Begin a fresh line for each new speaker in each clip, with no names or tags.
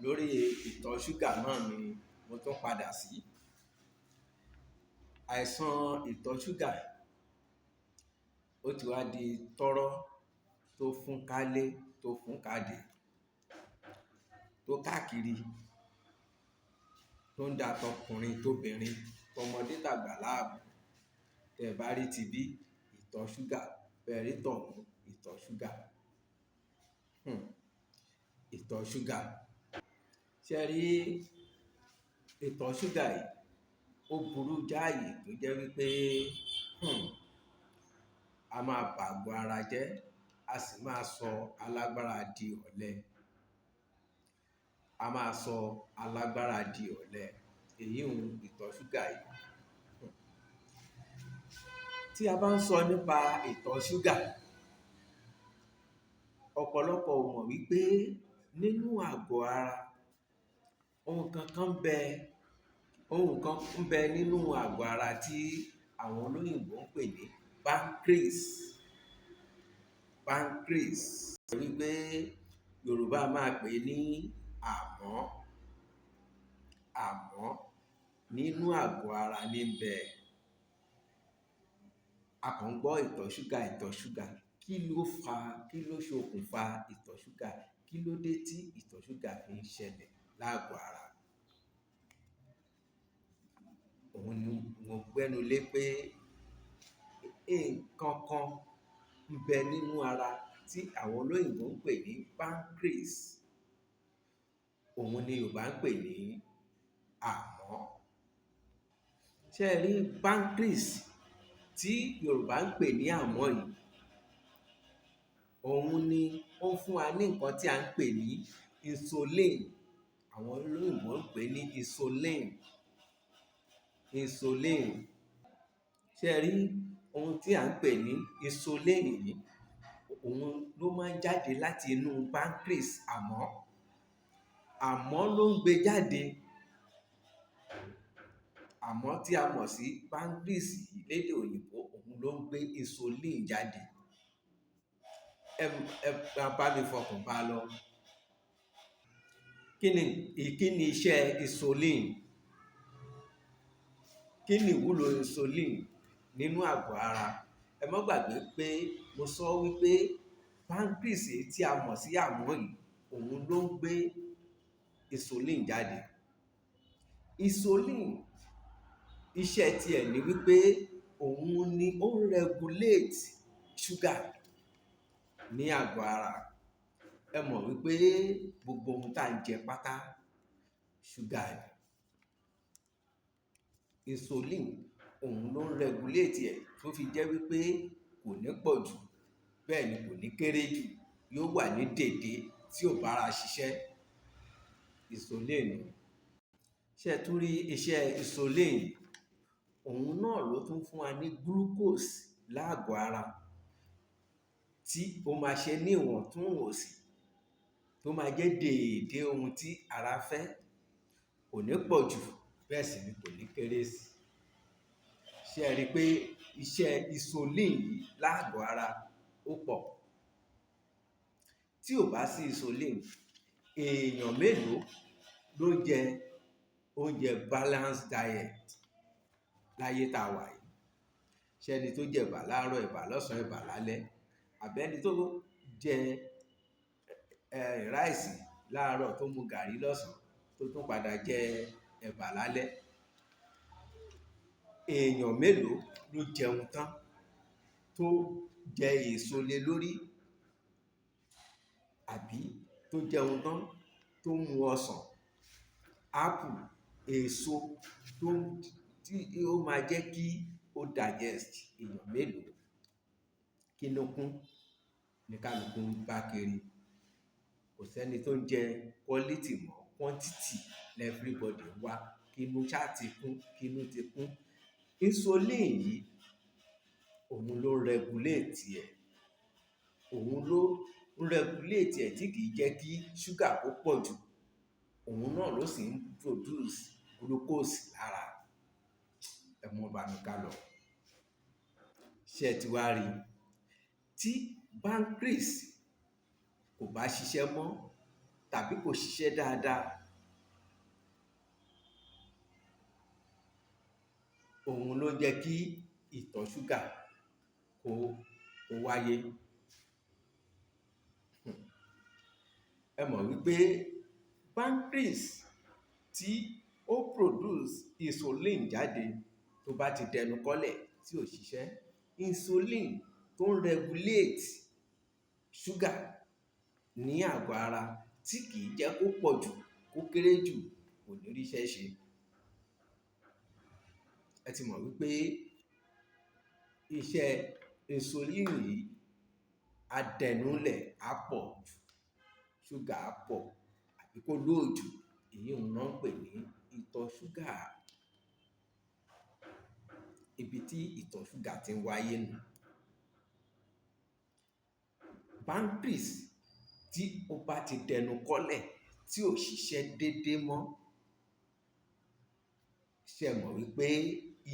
lórí ìtọ̀ ṣúgà náà ni mo tún padà sí. Àìsàn ìtọ̀ ṣúgà ó ti wá di tọ́rọ́ tó fún kálé tó fún kádè tó káàkiri, tó ń da tọkùnrin tóbìnrin tọmọdé tàgbà láàmú. Tẹ́ ẹ bá rí tibí ìtọ̀ ṣúgà, bẹ́ẹ̀ rí tọ̀hún ìtọ̀ ṣúgà. Ìtọ̀ ṣúgà, ṣé ẹ rí ìtọ̀ ṣúgà yìí ó burú jáì tó jẹ́ wípé a máa bàgọ́ ara jẹ́, a sì máa sọ alágbára di ọ̀lẹ. A máa sọ alágbára di ọ̀lẹ. Èyí ń ìtọ̀ ṣúgà yìí. Tí a bá ń sọ nípa ìtọ̀ ṣúgà, ọ̀pọ̀lọpọ̀ ò mọ̀ wípé nínú àgọ́ ara ohun kan ń bẹ nínú àgọ́ ara tí àwọn olóyìnbó ń pè ní pancreas. Pancreas, wípé Yorùbá máa pè ní àmọ́. Àmọ́ nínú àgọ́ ara níbẹ̀. A kàn ń gbọ́ ìtọ̀ ṣúgà, ìtọ̀ ṣúgà. Kí ló ṣokùnfà ìtọ̀ ṣúgà? Kí ló dé tí ìtọ̀ ṣúgà fi ń ṣẹlẹ̀ lágọ̀ọ́ ara? Òun ni mo gbẹ́nu lé pé nǹkan kan ń bẹ nínú ara tí àwọn olóyìnbó ń pè ní pancreas. Òun ni Yorùbá ń pè ní àmọ́. Ṣé ẹ rí pancreas tí Yorùbá ń pè ní àmọ́ yìí? Òun ni ó ń fún wa ní nǹkan tí à ń pè ní insulin. Àwọn olóyìnbó ń pè ní insulin. Insulin. Ṣé ẹ rí ohun tí à ń pè ní insulin yìí? Òun ló máa ń jáde láti inú pancreas àmọ́. Àmọ́ ló ń gbé jáde. Àmọ́ tí a mọ̀ sí pancreas yìí lédè òyìnbó, òun ló ń gbé insulin jáde. Ẹ bá mi fọkàn bá lọ. Kí ni iṣẹ́ insulin? Kí ni ìwúlò insulin nínú àgọ́ ara? Ẹ má gbàgbé pé mo sọ wípé pancreas tí a mọ̀ sí àmọ́ yìí, òun ló ń gbé insulin jáde. Insulin, iṣẹ́ tiẹ̀ ni wípé òun ni ó ń regulate sugar ní àgọ́ ara. Ẹ mọ̀ wípé gbogbo ohun tá ń jẹ pátá sugar ni. Insulin òun ló ń regulate ẹ̀ tó fi jẹ́ wípé kò ní pọ̀ jù, bẹ́ẹ̀ ni kò ní kéré jù, yóò wà ní dèédé tí ò bára ṣiṣẹ́. Insulin. Ṣé ẹ tún rí iṣẹ́ insulin? Òun náà ló tún fún wa ní glucose lágọ̀ọ́ ara tí ó máa ṣe ní ìwọ̀ntúnwọ̀nsì, tó máa jẹ́ dèédé ohun tí ara fẹ́. Kò ní pọ̀ jù, bẹ́ẹ̀ sì ni kò ní kéré sí. Ṣé ẹ rí pé iṣẹ́ insulin yìí lágọ̀ọ́ ara ó pọ̀? Tí ò bá sí insulin, èèyàn mélòó ló jẹ oúnjẹ balanced diet láyé tá a wà yìí? Ṣé ẹni tó jẹ ẹ̀bà láàárọ̀, ẹ̀bà lọ́sàn-án, ẹ̀bà lálẹ́? Àbí ẹni tó jẹ ráìsì láàárọ̀ tó mu gàrí lọ́sàn-án tó tún padà jẹ ẹ̀bà lálẹ́? Èèyàn mélòó ló jẹun tán tó jẹ èso lé lórí? Àbí tó jẹun tán tó mu ọsàn, apple, èso tí ó máa jẹ́ kí ó digest? Èèyàn mélòó? Kí ló kún ní kálukú ń bá kiri? Kò sẹ́ni tó ń jẹ quality mọ́, quantity everybody wá. Kínú ṣá ti kún, kínú ti kún. Insulin yìí òun ló regulate ẹ̀. Òun ló regulate ẹ̀ tí kìí jẹ́ kí sugar kó pọ̀ jù. Òun náà ló sì ń produce glucose lára. Ẹ mọ̀ bá mi ká lọ. Ṣé ẹ ti wá rí? Tí pancreas kò bá ṣiṣẹ́ mọ́, tàbí kò ṣiṣẹ́ dáadáa, òun ló jẹ́ kí ìtọ̀ ṣúgà kó wáyé. Ẹ mọ̀ wípé pancreas tí ó produce insulin jáde tó bá ti dẹnu kọ́lẹ̀ tí ò ṣiṣẹ́, insulin tó ń regulate ṣúgà ní àgọ́ ara tí kìí jẹ́ kó pọ̀ jù kó kéré jù kò ní ríṣẹ́ ṣe. Ẹ ti mọ̀ wípé iṣẹ́ insulin yìí á dẹnúlẹ̀, á pọ̀ jù, ṣúgà á pọ̀ àbí kó low jù, èyí ń náà ń pè ní ìtọ̀ ṣúgà. Ibi tí ìtọ̀ ṣúgà ti ń wáyé nù. Pancreas tí ó bá ti dẹnu kọ́lẹ̀ tí ò ṣiṣẹ́ déédéé mọ́, ṣé ẹ mọ̀ wípé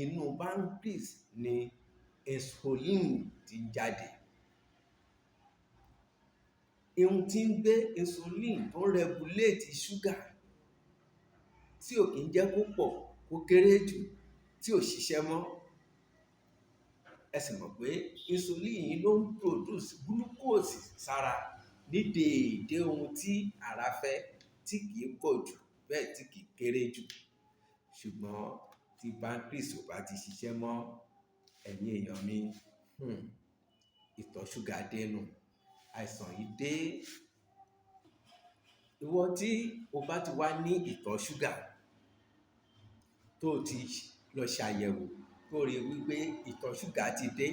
inú pancreas ni insulin ti ń jáde. Ohun tí ń gbé insulin tó ń regulate ṣúgà tí ò kí ń jẹ́ kó pọ̀ kó kéré jù, tí ò ṣiṣẹ́ mọ́. Ẹ sì mọ̀ pé insulin yìí ló ń produce glucose sára ní déédéé ohun tí ara fẹ́, tí kìí pọ̀ jù bẹ́ẹ̀ tí kìí kéré jù. Ṣùgbọ́n tí pancreas ò bá ti ṣiṣẹ́ mọ́, ẹ̀yin èèyàn mi, ìtọ̀ ṣúgà dé nù, àìsàn yìí dé. Ìwọ tí o bá ti wá ní ìtọ̀ ṣúgà tó ti lọ ṣàyẹ̀wò tó rí wípé ìtọ̀ ṣúgà ti dé,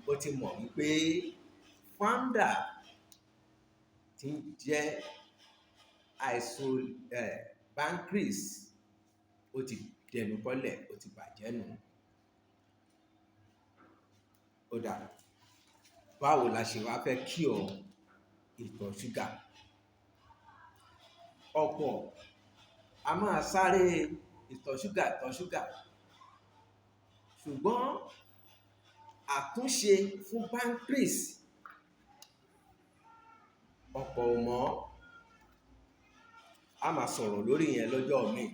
ó ti mọ̀ wípé founder tí ń jẹ́ pancreas ó ti dẹnu kọ́lẹ̀, ó ti bàjẹ́ nù. Ó dáa, báwo la ṣe wá fẹ́ cure ìtọ̀ ṣúgà? Ọ̀pọ̀ a máa sáré ìtọ̀ ṣúgà, ṣùgbọ́n àtúnṣe fún pancreas ọ̀pọ̀ ò mọ̀. A máa sọ̀rọ̀ lórí yẹn lọ́jọ́ míì,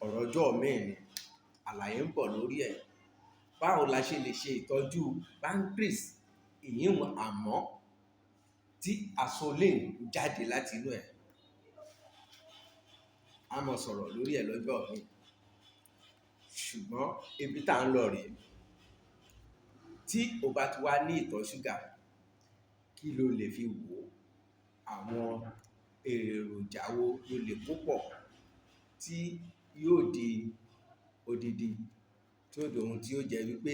ọ̀rọ̀ ọjọ́ míì ni, àlàyé ń bọ̀ lórí ẹ̀. Báwo la ṣe lè ṣe ìtọ́jú pancreas ìyíhun àmọ́ tí insulin jáde láti inú ẹ̀? A máa sọ̀rọ̀ lórí ẹ̀ lọ́jọ́ míì, ṣùgbọ́n ibi tá ń lọ rèé. Tí o bá ti wá ní ìtọ̀ ṣúgà, kí lo lè fi wò ó? Àwọn èròjà wo ló lè kó pọ̀ tí yóò di odidi, tí ó di ohun tí ó jẹ́ wípé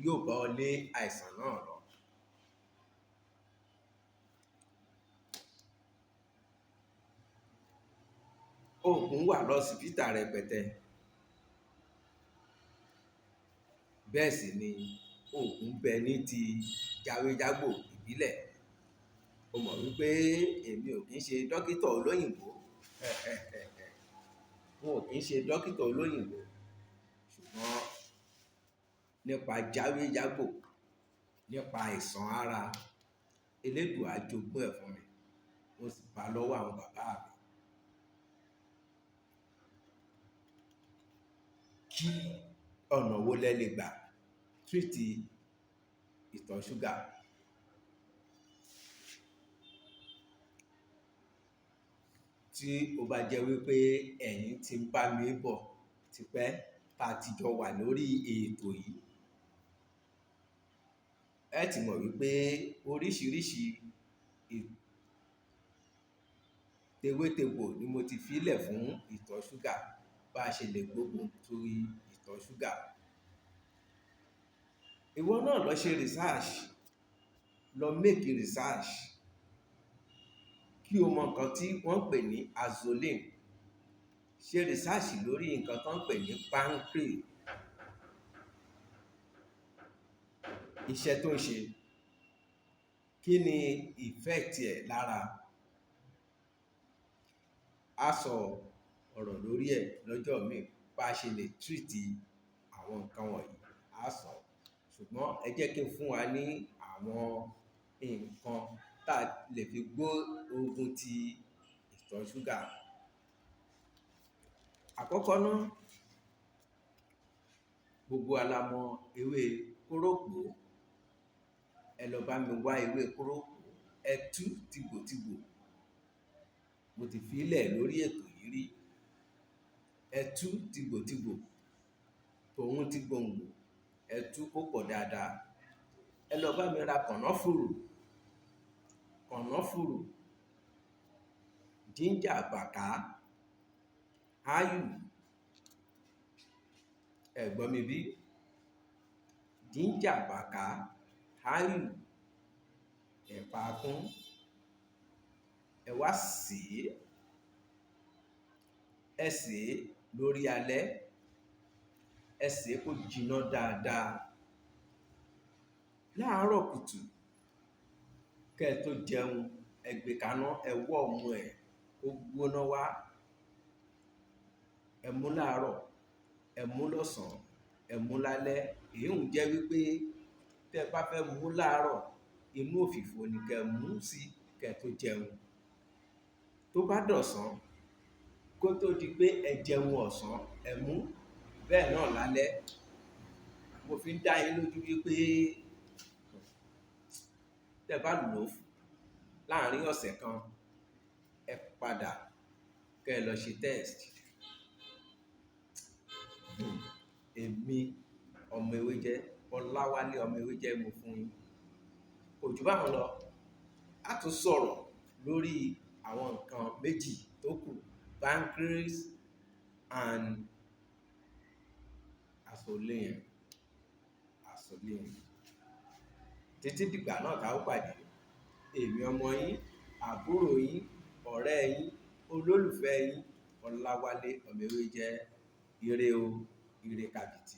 yóò bá ọ lé àìsàn náà lọ? Oògùn wà lọ́sípítà rẹpẹtẹ. Bẹ́ẹ̀ sì ni oògùn bẹ ní ti jáwéjágbò ìbílẹ̀. O mọ̀ wípé èmi ò kí ń ṣe dókítà olóyìnbó. Mo ò kí ń ṣe dókítà olóyìnbó, ṣùgbọ́n nípa jáwéjágbò, nípa àìsàn ara, Elédùà jogún ẹ̀ fún mi, mo sì bá lọ́wọ́ àwọn bàbá mi. Kí ọ̀nà wo lẹ lè gbà treat ìtọ̀ ṣúgà? Tí ó bá jẹ́ wípé ẹ̀yin ti ń bá mi bọ̀ tipẹ́ tá a ti jọ wà lórí ètò yìí, ẹ ti mọ̀ wípé oríṣiríṣi tewétegbò ni mo ti fílẹ̀ fún ìtọ̀ ṣúgà, bá ṣe lè gbógun ti ìtọ̀ ṣúgà. Ìwọ náà lọ ṣe research, lọ make research, kí o mọ nǹkan tí wọ́n ń pè ní insulin. Ṣe research lórí nǹkan tó ń pè ní pancreas, iṣẹ́ tó ń ṣe, kí ni effect ẹ̀ lára. A sọ ọ̀rọ̀ lórí ẹ̀ lọ́jọ́ míì, bá ṣe lè treat àwọn nǹkan wọ̀nyí, a sọ. Ṣùgbọ́n ẹ jẹ́ kí n fún wa ní àwọn nǹkan tá a lè fi gbógun ti ìtọ̀ ṣúgà. Àkọ́kọ́ náà, gbogbo wa la mọ ewé kórópọ̀ọ́. Ẹ lọ bá mi wá ewé kórópọ̀ọ́, ẹ tú tìgbòtìgbò. Mo ti fi lẹ̀ lórí ètò yìí rí. Ẹ tú tìgbòtìgbò tòun ti gbòǹgbò, ẹ tú kó pọ̀ dáadáa. Ẹ lọ bá mi ra kànáfùrù, jíńjà bàká, áyù, ẹ gbọ́ mi bí? Jíńjà bàká, áyù, ẹ̀pà kún, ẹ wá sè é lórí alẹ́, ẹ sè é kó jiná dáadáa. Láàárọ̀ kùtù kẹ́ ẹ tó jẹun, ẹ gbé kaná, ẹ wọ́ọ̀mù ẹ̀ kó gbóná wá. Ẹ mú láàárọ̀, ẹ mú lọ́sàn-án, ẹ mú lálẹ́. Èyí ń jẹ́ wípé tẹ́ ẹ bá fẹ́ mú láàárọ̀, inú òfìfo ni kẹ́ ẹ mú sí kẹ́ ẹ tó jẹun. Tó bá dọ̀sán, kó tó di pé ẹ jẹun ọ̀sán, ẹ mú bẹ́ẹ̀ náà lálẹ́. Mo fi ń dá yín lójú wípé tẹ́ ẹ bá lò ó láàárín ọ̀sẹ̀ kan, ẹ padà kẹ́ ẹ lọ ṣe test. Èmi ọmọ Ewéjẹ́, Ọláwálé ọmọ Ewéjẹ́, mo fún yín. Kò jù báwọn lọ. A tún sọ̀rọ̀ lórí àwọn nǹkan méjì tó kù, pancreas and asolane. Títí dìgbà náà tá ó pàdé. Èmi ọmọ yín, àbúrò yín, ọ̀rẹ́ yín, olólùfẹ́ yín, Ọláwálé ọmọ Ewéjẹ́. Ire o, ire kàbìtì.